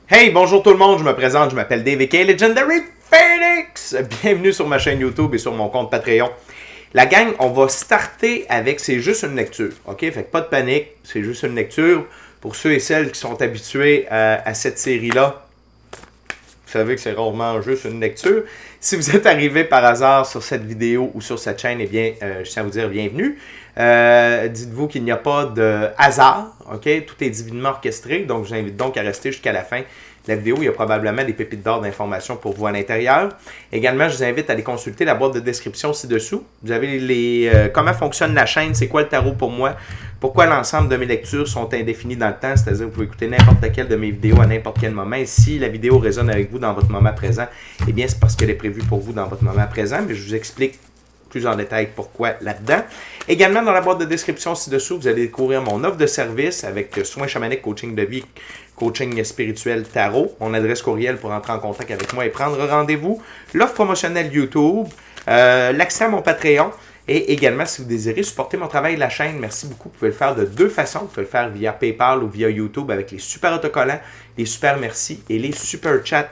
Hey, bonjour tout le monde, je me présente, je m'appelle Dave aka Legendary Phoenix. Bienvenue sur ma chaîne YouTube et sur mon compte Patreon. La gang, on va starter avec c'est juste une lecture, ok? Fait que pas de panique, c'est juste une lecture. Pour ceux et celles qui sont habitués à cette série-là, vous savez que c'est rarement juste une lecture. Si vous êtes arrivé par hasard sur cette vidéo ou sur cette chaîne, eh bien, je tiens à vous dire bienvenue. Dites-vous qu'il n'y a pas de hasard, ok? Tout est divinement orchestré, donc je vous invite donc à rester jusqu'à la fin de la vidéo. Il y a probablement des pépites d'or d'informations pour vous à l'intérieur. Également, je vous invite à aller consulter la boîte de description ci-dessous. Vous avez comment fonctionne la chaîne, c'est quoi le tarot pour moi, pourquoi l'ensemble de mes lectures sont indéfinies dans le temps, c'est-à-dire que vous pouvez écouter n'importe laquelle de mes vidéos à n'importe quel moment. Et si la vidéo résonne avec vous dans votre moment présent, eh bien, c'est parce qu'elle est prévue pour vous dans votre moment présent, mais je vous explique plus en détail pourquoi là-dedans. Également, dans la boîte de description ci-dessous, vous allez découvrir mon offre de service avec soins chamaniques, coaching de vie, coaching spirituel, tarot, mon adresse courriel pour entrer en contact avec moi et prendre rendez-vous, l'offre promotionnelle YouTube, l'accès à mon Patreon, et également, si vous désirez supporter mon travail et la chaîne, merci beaucoup. Vous pouvez le faire de deux façons. Vous pouvez le faire via PayPal ou via YouTube avec les super autocollants, les super merci et les super chats.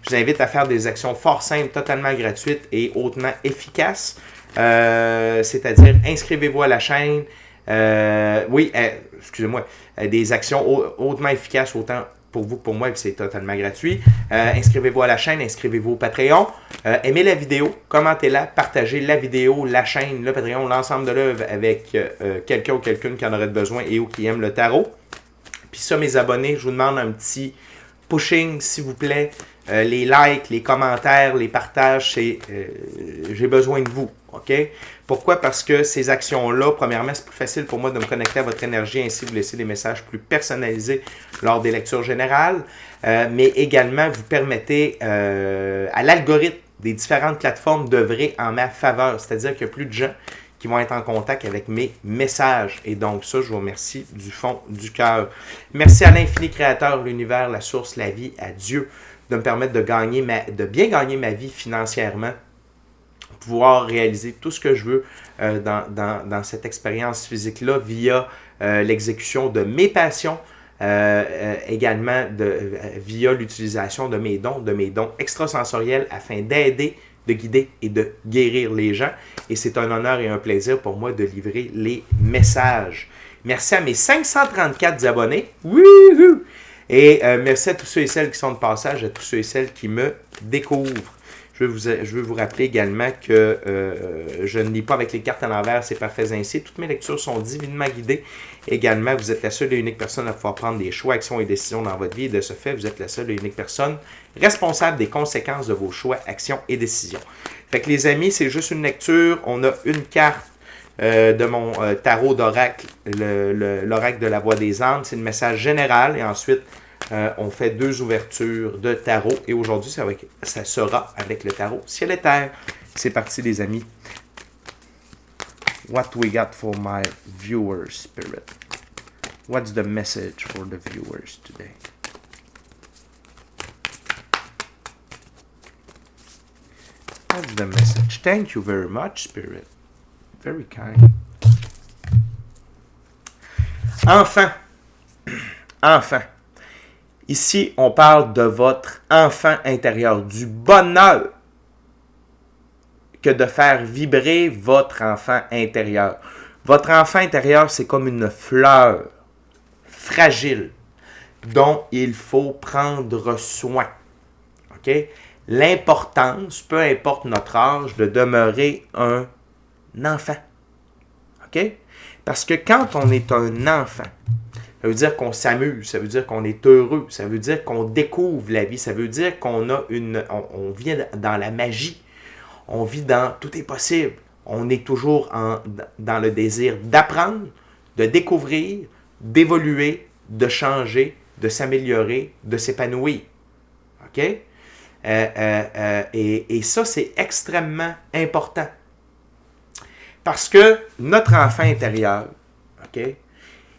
Je vous invite à faire des actions fort simples, totalement gratuites et hautement efficaces. C'est-à-dire, inscrivez-vous à la chaîne. Excusez-moi, des actions hautement efficaces, autant pour vous que pour moi, et c'est totalement gratuit. Inscrivez-vous à la chaîne, inscrivez-vous au Patreon. Aimez la vidéo, commentez-la, partagez la vidéo, la chaîne, le Patreon, l'ensemble de l'œuvre avec quelqu'un ou quelqu'une qui en aurait besoin et ou qui aime le tarot. Puis ça, mes abonnés, je vous demande un petit pushing, s'il vous plaît. Les likes, les commentaires, les partages, j'ai besoin de vous. OK? Pourquoi? Parce que ces actions-là, premièrement, c'est plus facile pour moi de me connecter à votre énergie, ainsi vous laisser des messages plus personnalisés lors des lectures générales, mais également vous permettez à l'algorithme des différentes plateformes d'œuvrer en ma faveur, c'est-à-dire qu'il y a plus de gens qui vont être en contact avec mes messages. Et donc ça, je vous remercie du fond du cœur. Merci à l'infini créateur, l'univers, la source, la vie, à Dieu, de me permettre de bien gagner ma vie financièrement, pouvoir réaliser tout ce que je veux dans cette expérience physique-là via l'exécution de mes passions, également via l'utilisation de mes dons extrasensoriels afin d'aider, de guider et de guérir les gens. Et c'est un honneur et un plaisir pour moi de livrer les messages. Merci à mes 534 abonnés. Wouhou! Et merci à tous ceux et celles qui sont de passage, à tous ceux et celles qui me découvrent. Je veux vous rappeler également que je ne lis pas avec les cartes à l'envers, c'est parfait ainsi. Toutes mes lectures sont divinement guidées. Également, vous êtes la seule et unique personne à pouvoir prendre des choix, actions et décisions dans votre vie. Et de ce fait, vous êtes la seule et unique personne responsable des conséquences de vos choix, actions et décisions. Fait que les amis, c'est juste une lecture. On a une carte de mon tarot d'oracle, l'oracle de la voix des âmes. C'est le message général et ensuite on fait deux ouvertures de tarot et aujourd'hui ça sera avec le tarot ciel et terre. C'est parti les amis. What we got for my viewers spirit? What's the message for the viewers today? What's the message? Thank you very much, spirit. Very kind. Enfin. Ici, on parle de votre enfant intérieur, du bonheur que de faire vibrer votre enfant intérieur. Votre enfant intérieur, c'est comme une fleur fragile dont il faut prendre soin. OK? L'importance, peu importe notre âge, de demeurer un enfant. OK? Parce que quand on est un enfant, ça veut dire qu'on s'amuse, ça veut dire qu'on est heureux, ça veut dire qu'on découvre la vie, ça veut dire qu'on a on vit dans la magie, on vit dans tout est possible. On est toujours dans le désir d'apprendre, de découvrir, d'évoluer, de changer, de s'améliorer, de s'épanouir. OK? Et ça, c'est extrêmement important. Parce que notre enfant intérieur, OK?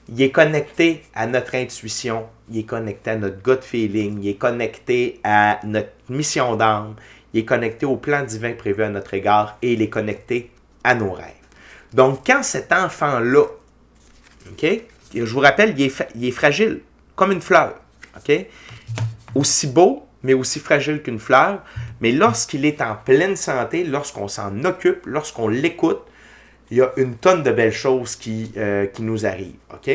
Il est connecté à notre intuition, il est connecté à notre gut feeling, il est connecté à notre mission d'âme, il est connecté au plan divin prévu à notre égard et il est connecté à nos rêves. Donc, quand cet enfant-là, OK, je vous rappelle, il est fragile, comme une fleur, OK? aussi beau, mais aussi fragile qu'une fleur. Mais lorsqu'il est en pleine santé, lorsqu'on s'en occupe, lorsqu'on l'écoute, il y a une tonne de belles choses qui nous arrivent. OK?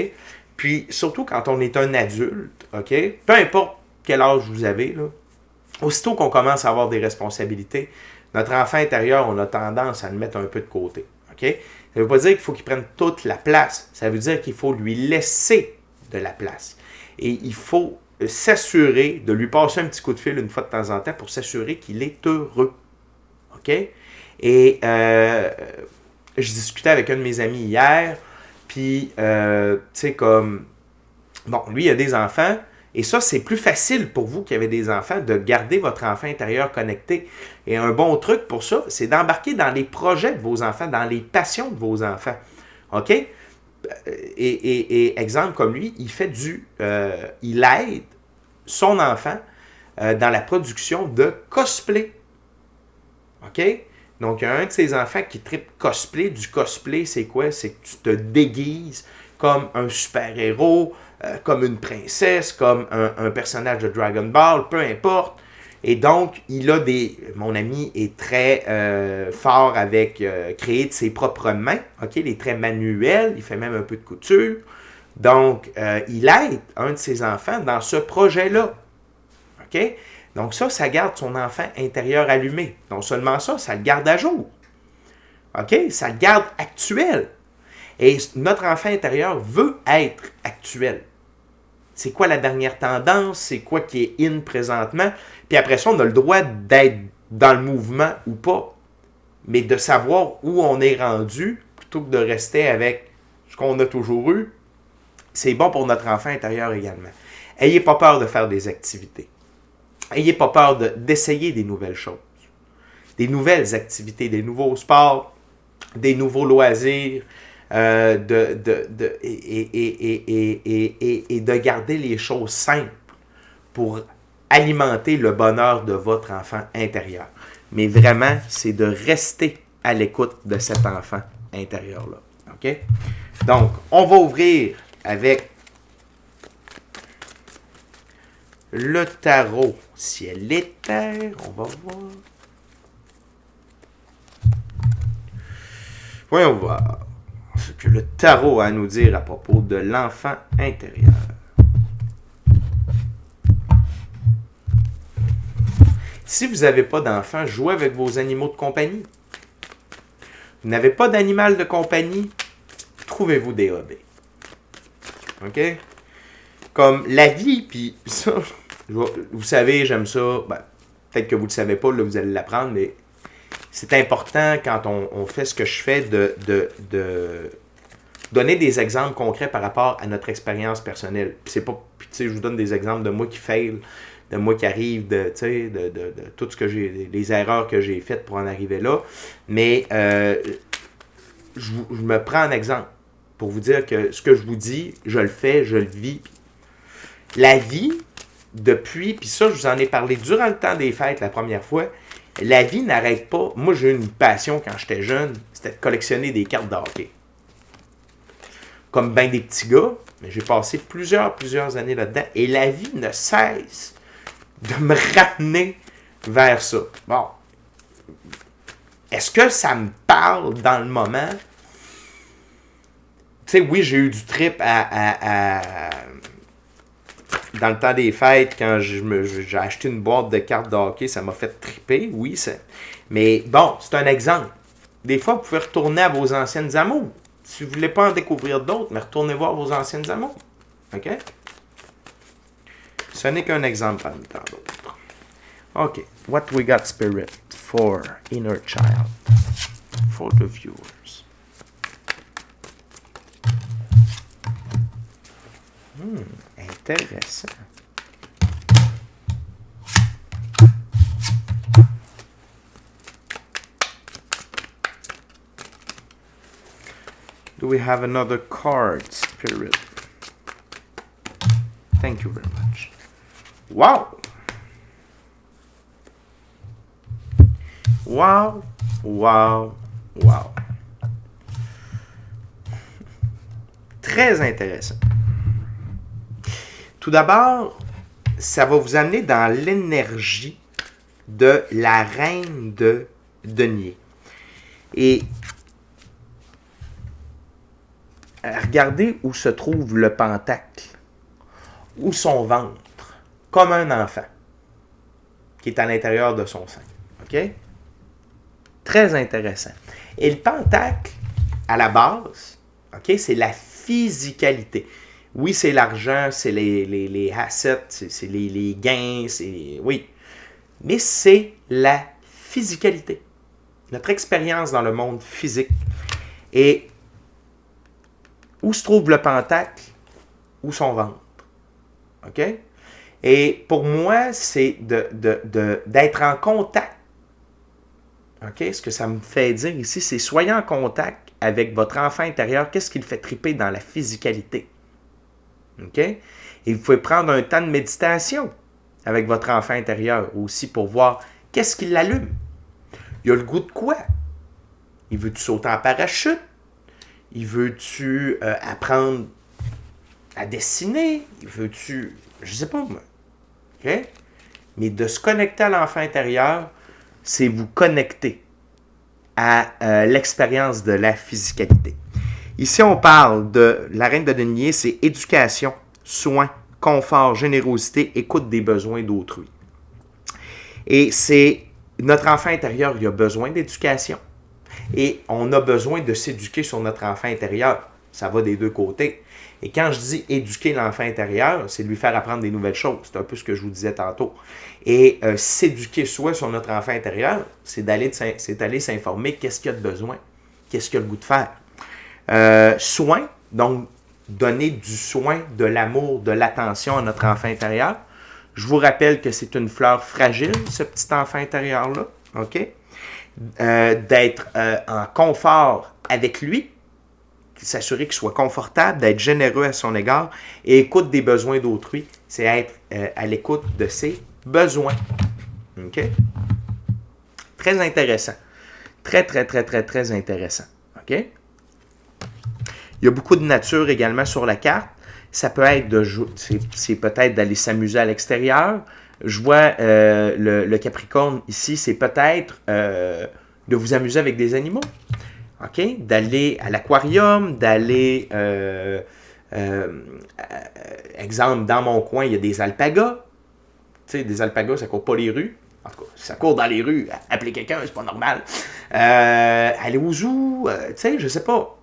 Puis, surtout quand on est un adulte, OK? Peu importe quel âge vous avez, là, aussitôt qu'on commence à avoir des responsabilités, notre enfant intérieur, on a tendance à le mettre un peu de côté. OK? Ça ne veut pas dire qu'il faut qu'il prenne toute la place. Ça veut dire qu'il faut lui laisser de la place. Et il faut s'assurer de lui passer un petit coup de fil une fois de temps en temps pour s'assurer qu'il est heureux. OK? Et je discutais avec un de mes amis hier, puis, tu sais, comme, bon, lui, il a des enfants, et ça, c'est plus facile pour vous qui avez des enfants de garder votre enfant intérieur connecté. Et un bon truc pour ça, c'est d'embarquer dans les projets de vos enfants, dans les passions de vos enfants. OK? Et exemple comme lui, il fait il aide son enfant dans la production de cosplay. OK? Donc, il y a un de ses enfants qui tripe cosplay. Du cosplay, c'est quoi? C'est que tu te déguises comme un super-héros, comme une princesse, comme un personnage de Dragon Ball, peu importe. Et donc, mon ami est très fort avec créer de ses propres mains, OK, les traits manuels, il fait même un peu de couture. Donc, il aide un de ses enfants dans ce projet-là, OK? Donc ça garde son enfant intérieur allumé. Non seulement ça le garde à jour, OK? Ça le garde actuel. Et notre enfant intérieur veut être actuel. C'est quoi la dernière tendance? C'est quoi qui est in présentement? Puis après ça, on a le droit d'être dans le mouvement ou pas. Mais de savoir où on est rendu, plutôt que de rester avec ce qu'on a toujours eu, c'est bon pour notre enfant intérieur également. Ayez pas peur de faire des activités. Ayez pas peur d'essayer des nouvelles choses. Des nouvelles activités, des nouveaux sports, des nouveaux loisirs, et de garder les choses simples pour alimenter le bonheur de votre enfant intérieur. Mais vraiment, c'est de rester à l'écoute de cet enfant intérieur-là. OK? Donc, on va ouvrir avec le tarot ciel et terre. On va voir. Voyons voir ce que le tarot a à nous dire à propos de l'enfant intérieur. Si vous n'avez pas d'enfant, jouez avec vos animaux de compagnie. Vous n'avez pas d'animal de compagnie, trouvez-vous des hobbies. OK? Comme la vie, puis ça, vous savez, j'aime ça. Ben, peut-être que vous ne le savez pas, là, vous allez l'apprendre, mais c'est important quand on fait ce que je fais de donner des exemples concrets par rapport à notre expérience personnelle. Puis c'est pas, puis, je vous donne des exemples de moi qui fail, de moi qui arrive, de tout ce que les erreurs que j'ai faites pour en arriver là. Mais je me prends en exemple pour vous dire que ce que je vous dis, je le fais, je le vis. La vie, depuis, puis ça, je vous en ai parlé durant le temps des fêtes la première fois, la vie n'arrête pas. Moi, j'ai eu une passion quand j'étais jeune, c'était de collectionner des cartes de hockey. Comme bien des petits gars, mais j'ai passé plusieurs années là-dedans, et la vie ne cesse de me ramener vers ça. Bon. Est-ce que ça me parle dans le moment? Tu sais, oui, j'ai eu du trip dans le temps des fêtes, quand j'ai acheté une boîte de cartes de hockey, ça m'a fait triper, oui. Mais bon, c'est un exemple. Des fois, vous pouvez retourner à vos anciennes amours. Si vous ne voulez pas en découvrir d'autres, mais retournez voir vos anciennes amours. OK? Ce n'est qu'un exemple parmi tant d'autres. OK. What we got, Spirit, for inner child, for the viewers. Intéressant. Do we have another card, Spirit? Thank you very much. Wow! Wow! Wow! Wow! Très intéressant. Tout d'abord, ça va vous amener dans l'énergie de la reine de denier. Et regardez où se trouve le pentacle, ou son ventre, comme un enfant qui est à l'intérieur de son sein. OK? Très intéressant. Et le pentacle, à la base, OK, c'est la physicalité. Oui, c'est l'argent, c'est les assets, c'est les gains, oui. Mais c'est la physicalité. Notre expérience dans le monde physique. Et où se trouve le pentacle? Où son ventre? OK? Et pour moi, c'est d'être en contact. OK? Ce que ça me fait dire ici, c'est soyez en contact avec votre enfant intérieur. Qu'est-ce qui le fait triper dans la physicalité? OK? Et vous pouvez prendre un temps de méditation avec votre enfant intérieur aussi pour voir qu'est-ce qui l'allume. Il a le goût de quoi? Il veut-tu sauter en parachute? Il veut-tu apprendre à dessiner? Il veut-tu... Je sais pas, moi. OK? Mais de se connecter à l'enfant intérieur, c'est vous connecter à l'expérience de la physicalité. Ici, on parle de la reine de denier, c'est éducation, soins, confort, générosité, écoute des besoins d'autrui. Et c'est notre enfant intérieur, il a besoin d'éducation. Et on a besoin de s'éduquer sur notre enfant intérieur. Ça va des deux côtés. Et quand je dis éduquer l'enfant intérieur, c'est lui faire apprendre des nouvelles choses. C'est un peu ce que je vous disais tantôt. Et s'éduquer soi sur notre enfant intérieur, c'est d'aller s'informer qu'est-ce qu'il y a de besoin, qu'est-ce qu'il y a le goût de faire. Soin, donc donner du soin, de l'amour, de l'attention à notre enfant intérieur. Je vous rappelle que c'est une fleur fragile, ce petit enfant intérieur-là. OK? D'être en confort avec lui, s'assurer qu'il soit confortable, d'être généreux à son égard et écoute des besoins d'autrui, c'est être à l'écoute de ses besoins. OK? Très intéressant. Très, très, très, très, très intéressant. OK? Il y a beaucoup de nature également sur la carte. Ça peut être de jouer, c'est peut-être d'aller s'amuser à l'extérieur. Je vois le Capricorne ici, c'est peut-être de vous amuser avec des animaux. OK? D'aller à l'aquarium, d'aller... exemple, dans mon coin, il y a des alpagas. Tu sais, des alpagas, ça court pas les rues. En tout cas, ça court dans les rues, appeler quelqu'un, c'est pas normal. Aller au zoo, tu sais, je sais pas.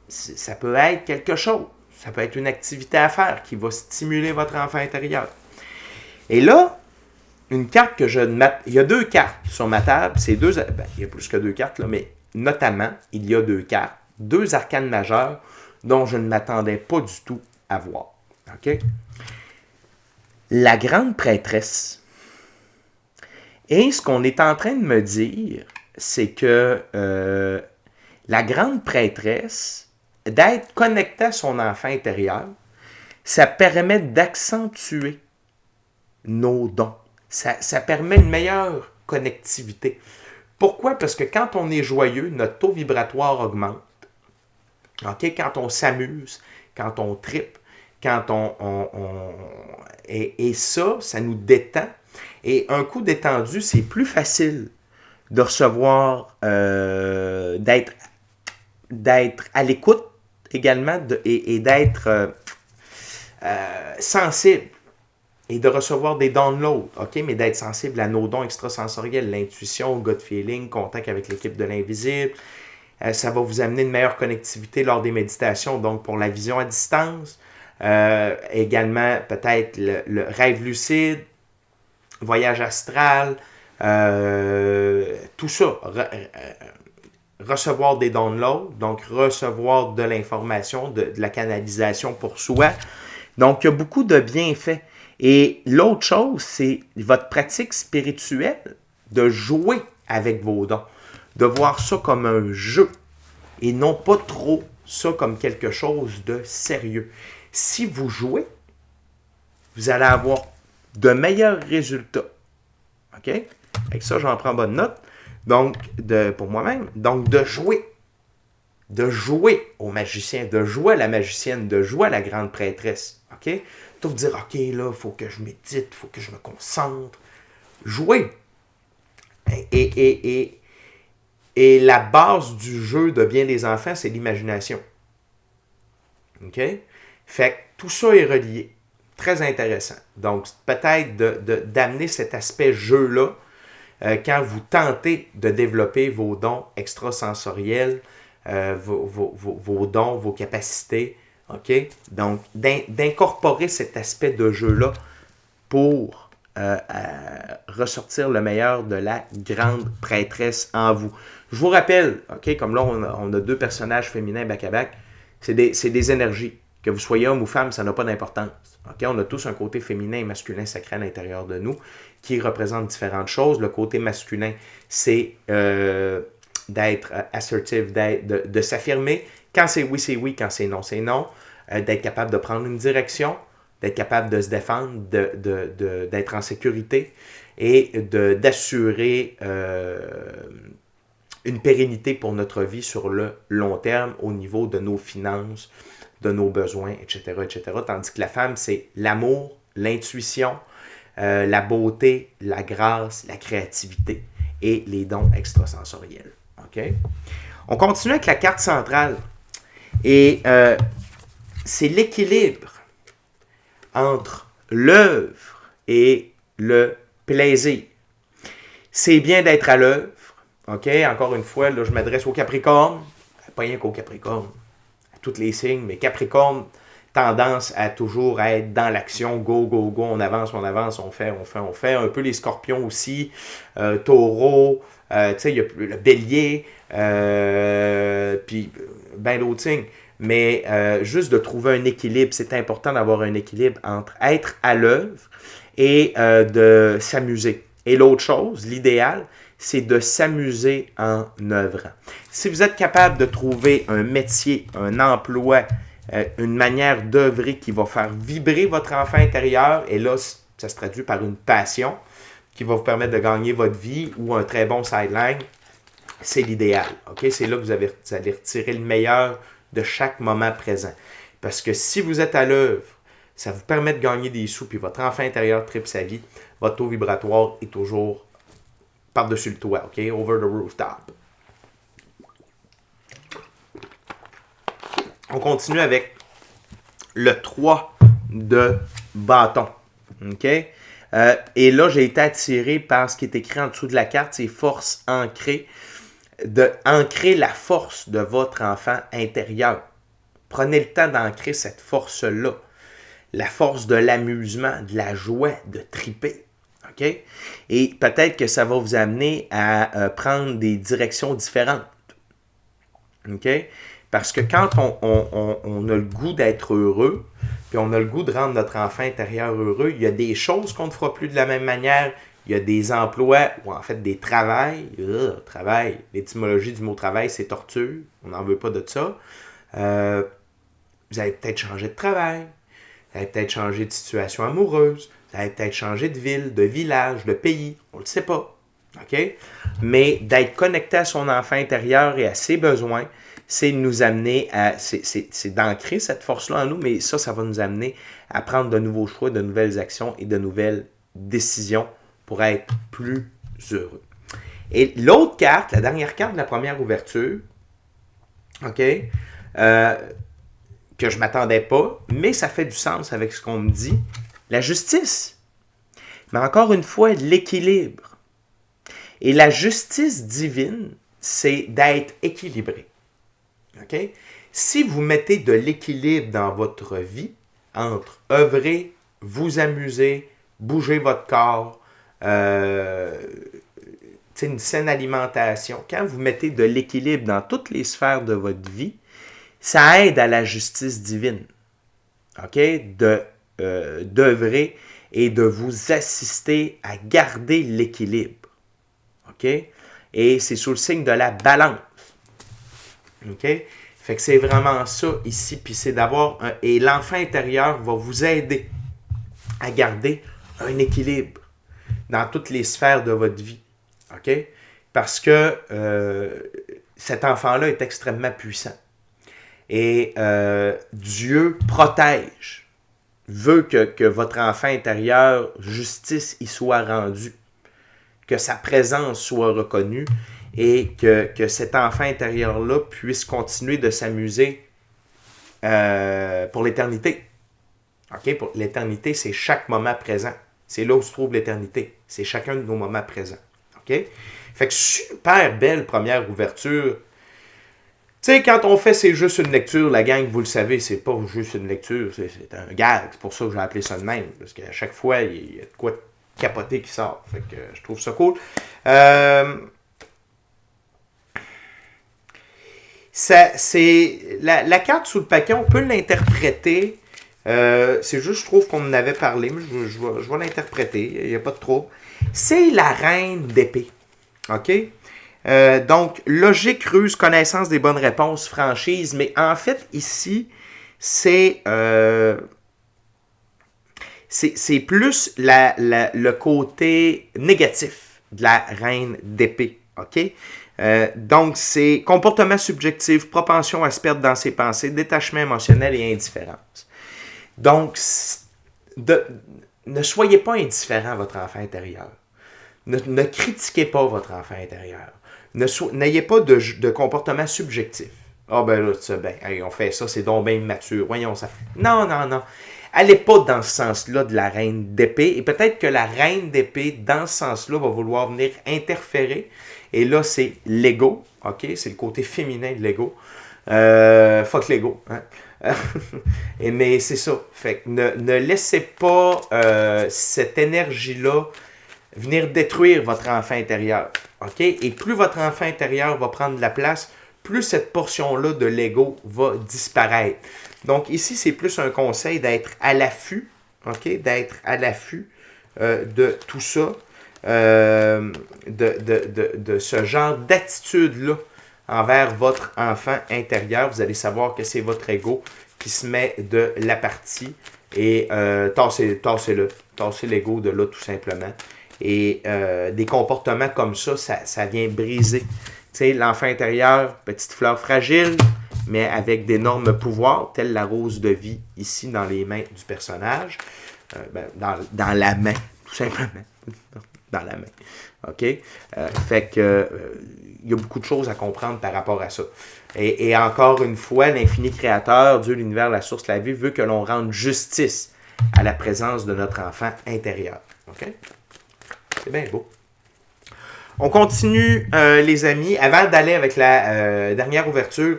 Ça peut être quelque chose. Ça peut être une activité à faire qui va stimuler votre enfant intérieur. Et là, une carte que je... Il y a deux cartes sur ma table. C'est deux... Ben, il y a plus que deux cartes, là, mais notamment, il y a deux cartes. Deux arcanes majeures dont je ne m'attendais pas du tout à voir. OK? La grande prêtresse. Et ce qu'on est en train de me dire, c'est que la grande prêtresse, d'être connectée à son enfant intérieur, ça permet d'accentuer nos dons. Ça permet une meilleure connectivité. Pourquoi? Parce que quand on est joyeux, notre taux vibratoire augmente. Okay? Quand on s'amuse, quand on tripe, quand et ça nous détend. Et un coup détendu, c'est plus facile de recevoir, d'être à l'écoute également et d'être sensible et de recevoir des downloads, OK? Mais d'être sensible à nos dons extrasensoriels, l'intuition, le gut feeling, contact avec l'équipe de l'invisible. Ça va vous amener une meilleure connectivité lors des méditations, donc pour la vision à distance. Également, peut-être le rêve lucide, voyage astral, tout ça. Recevoir des downloads, donc recevoir de l'information, de la canalisation pour soi. Donc, il y a beaucoup de bienfaits. Et l'autre chose, c'est votre pratique spirituelle, de jouer avec vos dons, de voir ça comme un jeu et non pas trop ça comme quelque chose de sérieux. Si vous jouez, vous allez avoir de meilleurs résultats. OK? Avec ça, j'en prends bonne note. Donc, pour moi-même, donc de jouer au magicien, de jouer à la magicienne, de jouer à la grande prêtresse. OK? Plutôt que de dire, OK, là, il faut que je médite, il faut que je me concentre. Jouez. Et la base du jeu de bien des enfants, c'est l'imagination. OK? Fait que tout ça est relié. Très intéressant. Donc, peut-être d'amener cet aspect jeu-là quand vous tentez de développer vos dons extrasensoriels, vos dons, vos capacités. OK? Donc, d'incorporer cet aspect de jeu-là pour ressortir le meilleur de la grande prêtresse en vous. Je vous rappelle, OK, comme là, on a deux personnages féminins back-à-back, c'est des énergies. Que vous soyez homme ou femme, ça n'a pas d'importance. Okay? On a tous un côté féminin et masculin sacré à l'intérieur de nous qui représente différentes choses. Le côté masculin, c'est d'être assertif, de s'affirmer. Quand c'est oui, quand c'est non, c'est non. D'être capable de prendre une direction, d'être capable de se défendre, d'être en sécurité et d'assurer une pérennité pour notre vie sur le long terme au niveau de nos finances, de nos besoins, etc., etc. Tandis que la femme, c'est l'amour, l'intuition, la beauté, la grâce, la créativité et les dons extrasensoriels. Okay? On continue avec la carte centrale. Et c'est l'équilibre entre l'œuvre et le plaisir. C'est bien d'être à l'œuvre. OK? Encore une fois, là, je m'adresse au Capricorne. Pas rien qu'au Capricorne. À tous les signes, mais Capricorne, tendance à toujours être dans l'action. Go, go, go. On avance, on fait. Un peu les Scorpions aussi. Taureau. Tu sais, il y a le Bélier. Puis, ben d'autres signes. Mais juste de trouver un équilibre, c'est important d'avoir un équilibre entre être à l'œuvre et de s'amuser. Et l'autre chose, l'idéal, c'est de s'amuser en œuvrant. Si vous êtes capable de trouver un métier, un emploi, une manière d'œuvrer qui va faire vibrer votre enfant intérieur, et là, ça se traduit par une passion qui va vous permettre de gagner votre vie ou un très bon sideline, c'est l'idéal. Okay? C'est là que vous allez retirer le meilleur de chaque moment présent. Parce que si vous êtes à l'œuvre, ça vous permet de gagner des sous, puis votre enfant intérieur tripe sa vie, votre taux vibratoire est toujours par-dessus le toit, OK? Over the rooftop. On continue avec le 3 de bâton, OK? Et là, j'ai été attiré par ce qui est écrit en dessous de la carte, c'est force ancrée. Ancrer la force de votre enfant intérieur. Prenez le temps d'ancrer cette force-là. La force de l'amusement, de la joie, de triper. Okay? Et peut-être que ça va vous amener à prendre des directions différentes. Okay? Parce que quand on a le goût d'être heureux, puis on a le goût de rendre notre enfant intérieur heureux, il y a des choses qu'on ne fera plus de la même manière. Il y a des emplois, ou en fait des travails. Travail, l'étymologie du mot travail, c'est torture. On n'en veut pas de ça. Vous allez peut-être changer de travail. Vous allez peut-être changer de situation amoureuse. Vous allez peut-être changer de ville, de village, de pays. On ne le sait pas. OK? Mais d'être connecté à son enfant intérieur et à ses besoins, c'est nous amener à... C'est d'ancrer cette force-là en nous, mais ça va nous amener à prendre de nouveaux choix, de nouvelles actions et de nouvelles décisions pour être plus heureux. Et l'autre carte, la dernière carte de la première ouverture, OK, que je ne m'attendais pas, mais ça fait du sens avec ce qu'on me dit, la justice. Mais encore une fois, l'équilibre. Et la justice divine, c'est d'être équilibré. OK? Si vous mettez de l'équilibre dans votre vie, entre œuvrer, vous amuser, bouger votre corps, une saine alimentation, quand vous mettez de l'équilibre dans toutes les sphères de votre vie, ça aide à la justice divine. OK? D'œuvrer et de vous assister à garder l'équilibre. OK? Et c'est sous le signe de la balance. OK? Fait que c'est vraiment ça ici. Puis c'est d'avoir et l'enfant intérieur va vous aider à garder un équilibre dans toutes les sphères de votre vie. OK? Parce que cet enfant-là est extrêmement puissant. Et Dieu protège veut que votre enfant intérieur, justice, y soit rendue, que sa présence soit reconnue et que cet enfant intérieur-là puisse continuer de s'amuser pour l'éternité. OK? Pour l'éternité, c'est chaque moment présent. C'est là où se trouve l'éternité. C'est chacun de nos moments présents. OK? Fait que super belle première ouverture. Tu sais, quand on fait c'est juste une lecture, la gang, vous le savez, c'est pas juste une lecture, c'est un gag. C'est pour ça que j'ai appelé ça de même. Parce qu'à chaque fois, il y a de quoi capoter qui sort. Fait que je trouve ça cool. La carte sous le paquet, on peut l'interpréter. C'est juste, je trouve qu'on en avait parlé, mais je vais l'interpréter. Il n'y a pas de trouble. C'est la reine d'épée. OK? Donc, logique, ruse, connaissance des bonnes réponses, franchise. Mais en fait, ici, c'est plus le côté négatif de la reine d'épée. OK? Donc, c'est comportement subjectif, propension à se perdre dans ses pensées, détachement émotionnel et indifférence. Donc, ne soyez pas indifférent à votre enfant intérieur. Ne critiquez pas votre enfant intérieur. N'ayez pas de comportement subjectif. Ah ben là, tu sais, ben, hey, on fait ça, c'est donc bien immature. Voyons ça. Non. Allez pas dans ce sens-là de la reine d'épée. Et peut-être que la reine d'épée, dans ce sens-là, va vouloir venir interférer. Et là, c'est l'ego. OK? C'est le côté féminin de l'ego. Fuck l'ego. Hein? Mais c'est ça. Fait que ne laissez pas cette énergie-là venir détruire votre enfant intérieur. OK? Et plus votre enfant intérieur va prendre de la place, plus cette portion-là de l'ego va disparaître. Donc ici, c'est plus un conseil d'être à l'affût, OK? D'être à l'affût de tout ça, de ce genre d'attitude-là envers votre enfant intérieur. Vous allez savoir que c'est votre ego qui se met de la partie et tassez-le. Tassez l'ego de là tout simplement. Et des comportements comme ça vient briser. Tu sais, l'enfant intérieur, petite fleur fragile, mais avec d'énormes pouvoirs, telle la rose de vie ici dans les mains du personnage. Dans la main, tout simplement. Dans la main. OK? Fait que il y a beaucoup de choses à comprendre par rapport à ça. Et encore une fois, l'infini créateur, Dieu, l'univers, la source, la vie, veut que l'on rende justice à la présence de notre enfant intérieur. OK? C'est bien beau. On continue, les amis. Avant d'aller avec la dernière ouverture,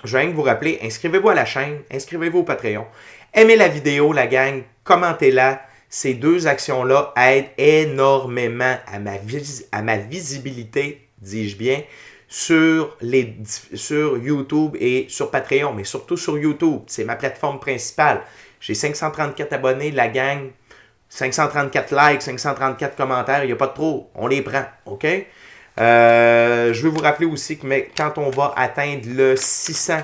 je viens de vous rappeler, inscrivez-vous à la chaîne, inscrivez-vous au Patreon, aimez la vidéo, la gang, commentez-la. Ces deux actions-là aident énormément à ma visibilité, dis-je bien, sur YouTube et sur Patreon, mais surtout sur YouTube. C'est ma plateforme principale. J'ai 534 abonnés, la gang, 534 likes, 534 commentaires, il n'y a pas de trop. On les prend, OK? Je veux vous rappeler aussi que quand on va atteindre le 600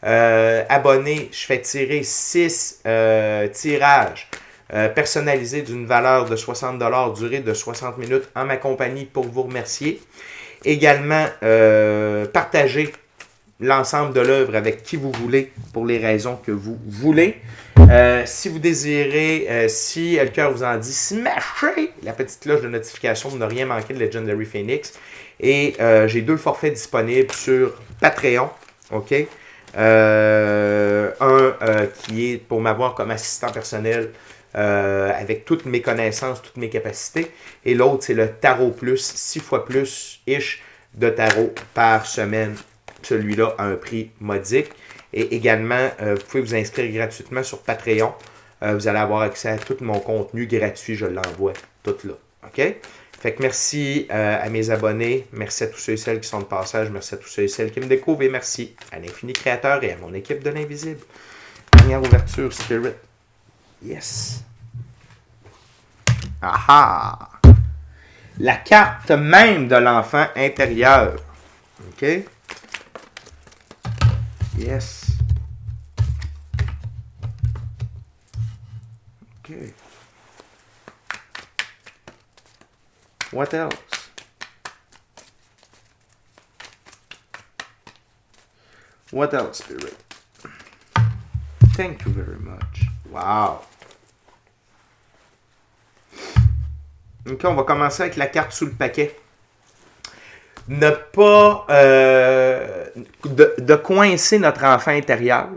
abonnés, je fais tirer 6 tirages personnalisés d'une valeur de 60$, durée de 60 minutes en ma compagnie pour vous remercier. Également, partagez l'ensemble de l'œuvre avec qui vous voulez pour les raisons que vous voulez. Si vous désirez, si le cœur vous en dit, smashez la petite cloche de notification pour ne rien manquer de Legendary Phoenix. Et j'ai 2 forfaits disponibles sur Patreon. OK? Un qui est pour m'avoir comme assistant personnel avec toutes mes connaissances, toutes mes capacités. Et l'autre, c'est le Tarot Plus, 6 fois plus-ish de tarot par semaine. Celui-là a un prix modique. Et également, vous pouvez vous inscrire gratuitement sur Patreon. Vous allez avoir accès à tout mon contenu gratuit. Je l'envoie tout là. OK? Fait que merci à mes abonnés. Merci à tous ceux et celles qui sont de passage. Merci à tous ceux et celles qui me découvrent. Et merci à l'Infini Créateur et à mon équipe de l'Invisible. Dernière ouverture, Spirit. Yes. Aha! La carte même de l'enfant intérieur. OK? Yes. Okay. What else? What else, Spirit? Thank you very much. Wow. OK, on va commencer avec la carte sous le paquet. Ne pas de coincer notre enfant intérieur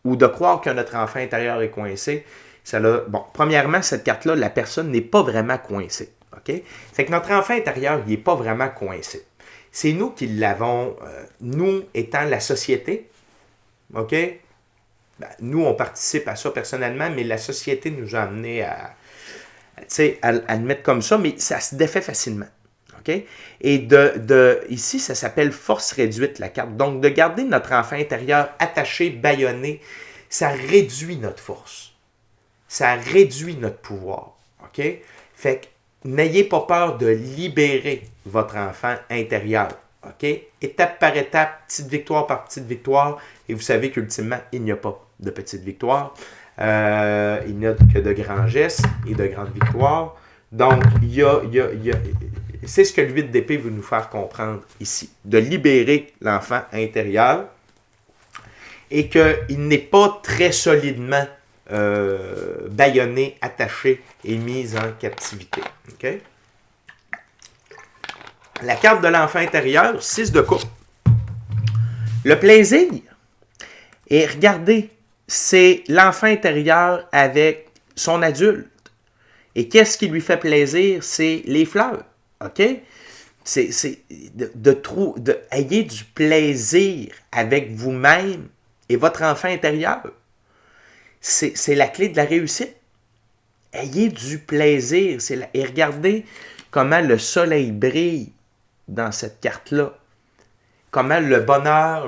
ou de croire que notre enfant intérieur est coincé. Bon, premièrement, cette carte-là, la personne n'est pas vraiment coincée. OK? Fait que notre enfant intérieur, il n'est pas vraiment coincé. C'est nous qui l'avons, nous étant la société. OK? Ben, nous, on participe à ça personnellement, mais la société nous a amené à le mettre comme ça, mais ça se défait facilement. Okay? Et ici, ça s'appelle force réduite, la carte. Donc, de garder notre enfant intérieur attaché, bâillonné, ça réduit notre force. Ça réduit notre pouvoir. OK? Fait que n'ayez pas peur de libérer votre enfant intérieur. OK? Étape par étape, petite victoire par petite victoire. Et vous savez qu'ultimement, il n'y a pas de petite victoire. Il n'y a que de grands gestes et de grandes victoires. Donc, c'est ce que le 8 d'épée veut nous faire comprendre ici. De libérer l'enfant intérieur et qu'il n'est pas très solidement bâillonné, attaché et mis en captivité. Okay? La carte de l'enfant intérieur, 6 de coupe. Le plaisir. Et regardez, c'est l'enfant intérieur avec son adulte. Et qu'est-ce qui lui fait plaisir? C'est les fleurs. OK? C'est ayez du plaisir avec vous-même et votre enfant intérieur. C'est la clé de la réussite. Ayez du plaisir. Et regardez comment le soleil brille dans cette carte-là. Comment le bonheur,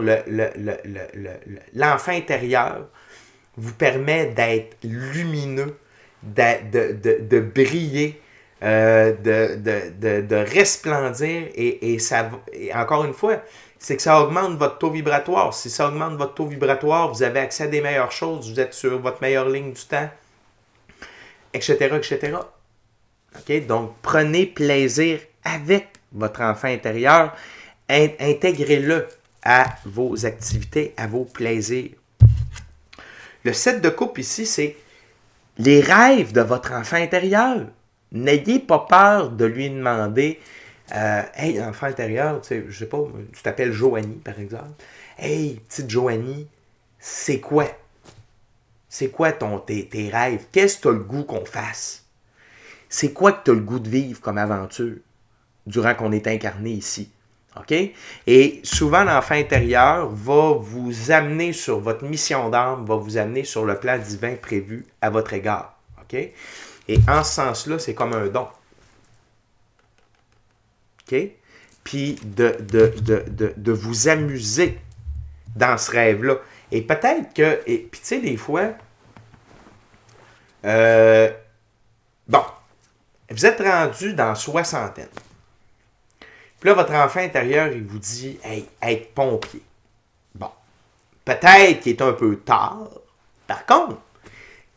l'enfant intérieur vous permet d'être lumineux, de briller, de resplendir. Et encore une fois, c'est que ça augmente votre taux vibratoire. Si ça augmente votre taux vibratoire, vous avez accès à des meilleures choses, vous êtes sur votre meilleure ligne du temps, etc., etc. Okay? Donc, prenez plaisir avec votre enfant intérieur. Intégrez-le à vos activités, à vos plaisirs. Le 7 de coupe ici, c'est les rêves de votre enfant intérieur. N'ayez pas peur de lui demander hey, enfant intérieur, tu sais, je sais pas, tu t'appelles Joanie, par exemple. Hey, petite Joanie, c'est quoi? C'est quoi tes rêves? Qu'est-ce que tu as le goût qu'on fasse? C'est quoi que tu as le goût de vivre comme aventure durant qu'on est incarné ici? OK? Et souvent, l'enfant intérieur va vous amener sur votre mission d'âme, va vous amener sur le plan divin prévu à votre égard. OK? Et en ce sens-là, c'est comme un don. OK? Puis de vous amuser dans ce rêve-là. Et peut-être que, puis tu sais, des fois, bon, vous êtes rendu dans la soixantaine. Puis là, votre enfant intérieur, il vous dit, hey, être pompier. Bon, peut-être qu'il est un peu tard. Par contre,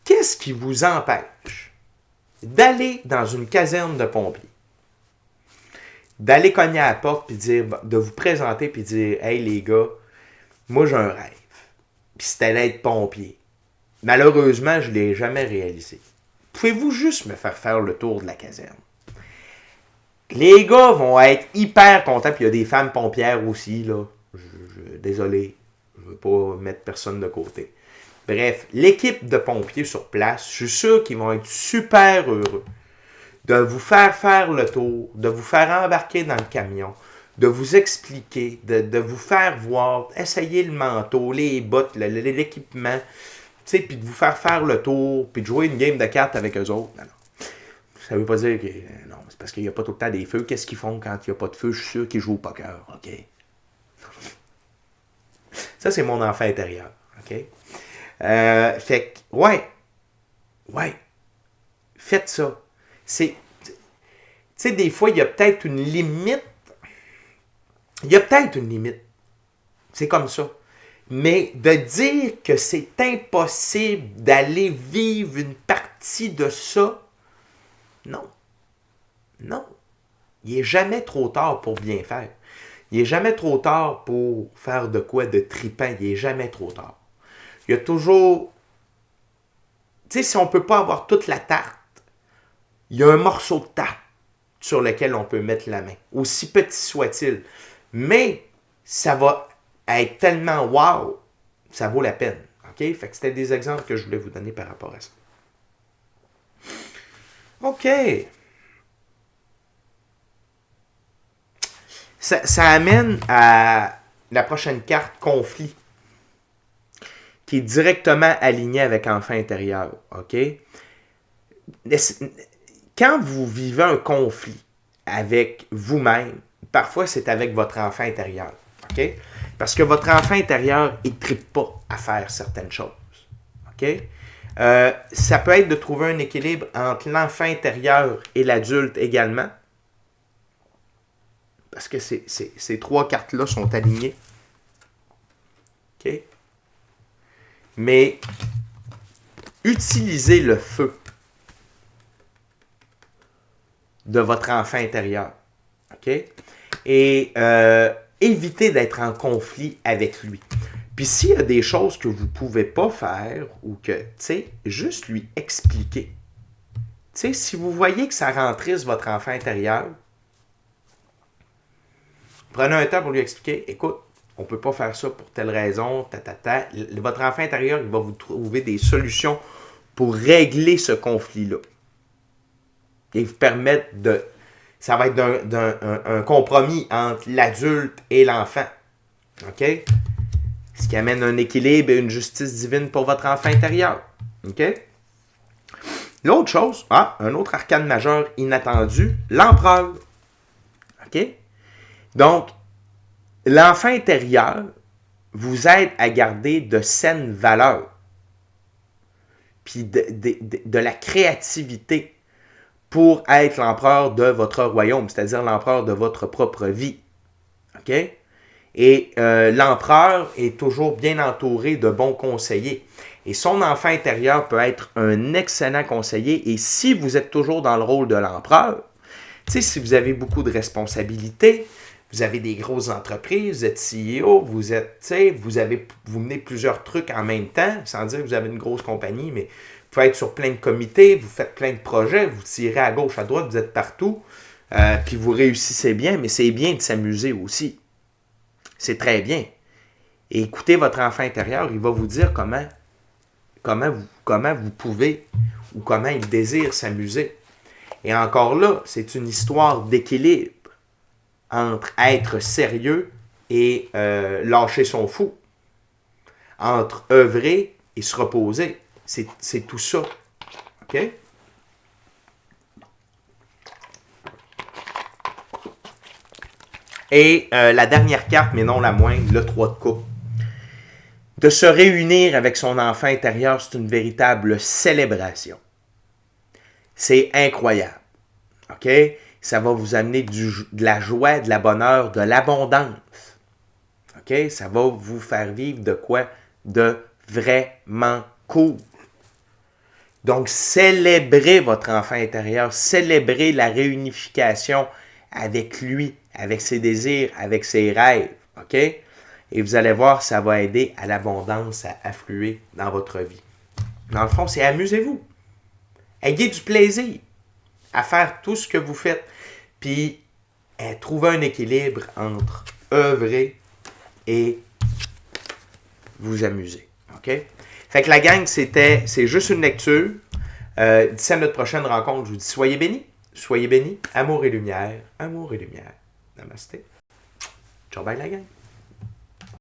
qu'est-ce qui vous empêche d'aller dans une caserne de pompiers? D'aller cogner à la porte, puis dire, de vous présenter, puis dire, hey les gars, moi j'ai un rêve. Puis c'était d'être pompier. Malheureusement, je ne l'ai jamais réalisé. Pouvez-vous juste me faire le tour de la caserne? Les gars vont être hyper contents, puis il y a des femmes pompières aussi, là. Désolé, je ne veux pas mettre personne de côté. Bref, l'équipe de pompiers sur place, je suis sûr qu'ils vont être super heureux de vous faire le tour, de vous faire embarquer dans le camion, de vous expliquer, de vous faire voir, essayer le manteau, les bottes, l'équipement, tu sais, puis de vous faire le tour, puis de jouer une game de cartes avec eux autres. Non. Ça veut pas dire que... Non, c'est parce qu'il n'y a pas tout le temps des feux. Qu'est-ce qu'ils font quand il n'y a pas de feu? Je suis sûr qu'ils jouent au poker, OK? Ça, c'est mon enfant intérieur, OK? Fait que, ouais, faites ça. Tu sais, des fois, il y a peut-être une limite. C'est comme ça. Mais de dire que c'est impossible d'aller vivre une partie de ça, non. Il n'est jamais trop tard pour bien faire. Il n'est jamais trop tard pour faire de quoi de trippant. Il n'est jamais trop tard. Il y a toujours... Tu sais, si on ne peut pas avoir toute la tarte, il y a un morceau de tarte sur lequel on peut mettre la main, aussi petit soit-il. Mais ça va être tellement wow, ça vaut la peine. OK? Fait que c'était des exemples que je voulais vous donner par rapport à ça. OK. Ça amène à la prochaine carte, conflit, qui est directement alignée avec enfant intérieur. OK? Quand vous vivez un conflit avec vous-même, parfois c'est avec votre enfant intérieur. OK? Parce que votre enfant intérieur, il ne trippe pas à faire certaines choses. OK? Ça peut être de trouver un équilibre entre l'enfant intérieur et l'adulte également. Parce que ces trois cartes-là sont alignées. OK? Mais utilisez le feu de votre enfant intérieur. OK? Et évitez d'être en conflit avec lui. Puis s'il y a des choses que vous ne pouvez pas faire ou que, tu sais, juste lui expliquer. Tu sais, si vous voyez que ça rend triste votre enfant intérieur, prenez un temps pour lui expliquer, écoute, on ne peut pas faire ça pour telle raison, Votre enfant intérieur, il va vous trouver des solutions pour régler ce conflit-là. Et vous permettre de... Ça va être un compromis entre l'adulte et l'enfant. OK? Ce qui amène un équilibre et une justice divine pour votre enfant intérieur. OK? L'autre chose, un autre arcane majeur inattendu, l'empereur. OK? Donc, l'enfant intérieur vous aide à garder de saines valeurs, puis de la créativité pour être l'empereur de votre royaume, c'est-à-dire l'empereur de votre propre vie. OK? Et l'empereur est toujours bien entouré de bons conseillers. Et son enfant intérieur peut être un excellent conseiller. Et si vous êtes toujours dans le rôle de l'empereur, tu sais, si vous avez beaucoup de responsabilités, vous avez des grosses entreprises, vous êtes CEO, vous menez plusieurs trucs en même temps, sans dire que vous avez une grosse compagnie, mais vous pouvez être sur plein de comités, vous faites plein de projets, vous tirez à gauche, à droite, vous êtes partout, puis vous réussissez bien, mais c'est bien de s'amuser aussi. C'est très bien. Et écoutez votre enfant intérieur, il va vous dire comment vous pouvez ou comment il désire s'amuser. Et encore là, c'est une histoire d'équilibre entre être sérieux et lâcher son fou. Entre œuvrer et se reposer. C'est tout ça. OK? Et la dernière carte, mais non la moindre, le 3 de coupe. De se réunir avec son enfant intérieur, c'est une véritable célébration. C'est incroyable. OK? Ça va vous amener de la joie, de la bonheur, de l'abondance. OK? Ça va vous faire vivre de quoi? De vraiment cool. Donc, célébrez votre enfant intérieur. Célébrez la réunification avec lui, avec ses désirs, avec ses rêves. OK? Et vous allez voir, ça va aider à l'abondance à affluer dans votre vie. Dans le fond, c'est amusez-vous. Ayez du plaisir à faire tout ce que vous faites. Puis, trouver un équilibre entre œuvrer et vous amuser. OK? Fait que la gang, c'est juste une lecture. D'ici à notre prochaine rencontre, je vous dis soyez bénis, amour et lumière, amour et lumière. Namasté. Ciao, bye la gang.